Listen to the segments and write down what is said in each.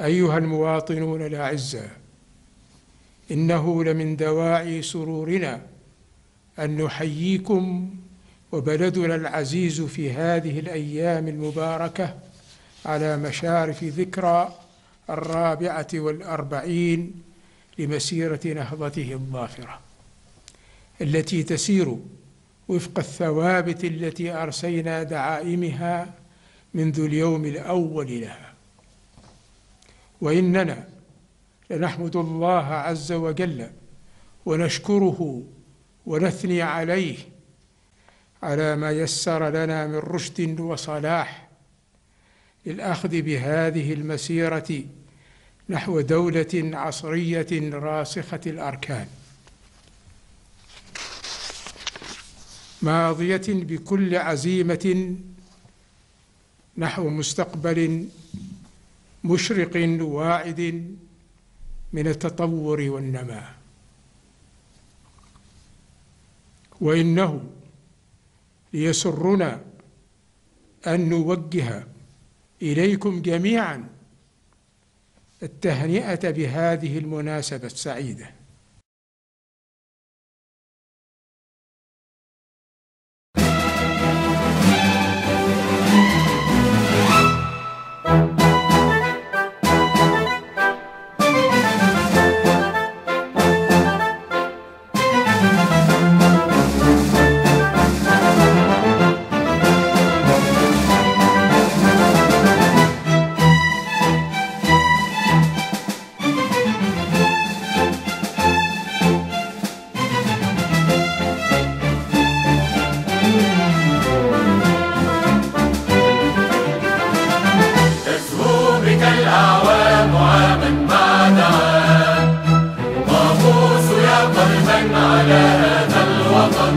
أيها المواطنون الأعزاء، إنه لمن دواعي سرورنا أن نحييكم وبلدنا العزيز في هذه الأيام المباركة على مشارف ذكرى 44 لمسيرة نهضته الظافرة، التي تسير وفق الثوابت التي أرسينا دعائمها منذ اليوم الأول لها. وإننا لنحمد الله عز وجل ونشكره ونثني عليه على ما يسر لنا من رشد وصلاح للأخذ بهذه المسيرة نحو دولة عصرية راسخة الأركان، ماضية بكل عزيمة نحو مستقبل مشرق واعد من التطور والنماء. وإنه ليسرنا أن نوجه إليكم جميعا التهنئة بهذه المناسبة السعيدة. الأعوام عاما بعد عام، طابوس يا قلبا على هذا الوطن،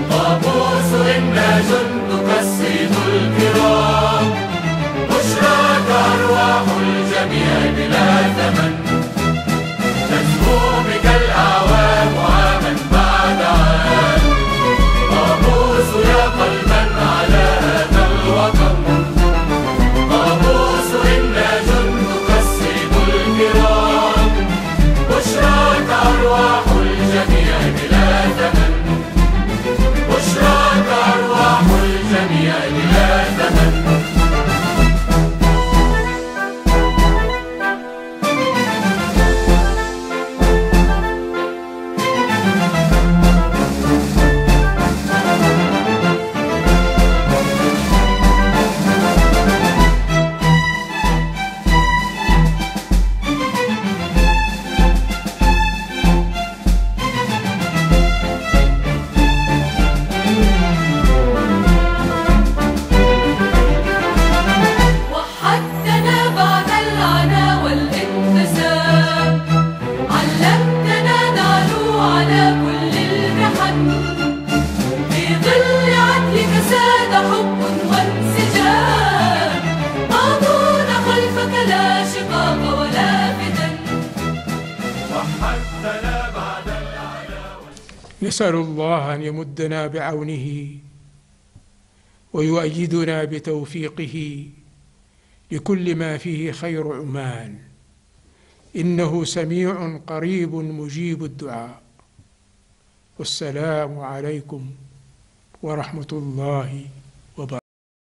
طابوس إنا جندك الصيد الكرام، بشراك أرواح الجميع بلا ثمن، تزهو بك الأعوام عاما بعد عام، طابوس يا قلبا على هذا الوطن، أرواح الجميع بلا ثمن، بشراك أرواح الجميع بلا ثمن. نسأل الله أن يمدنا بعونه ويؤيدنا بتوفيقه لكل ما فيه خير عمان، إنه سميع قريب مجيب الدعاء. والسلام عليكم ورحمة الله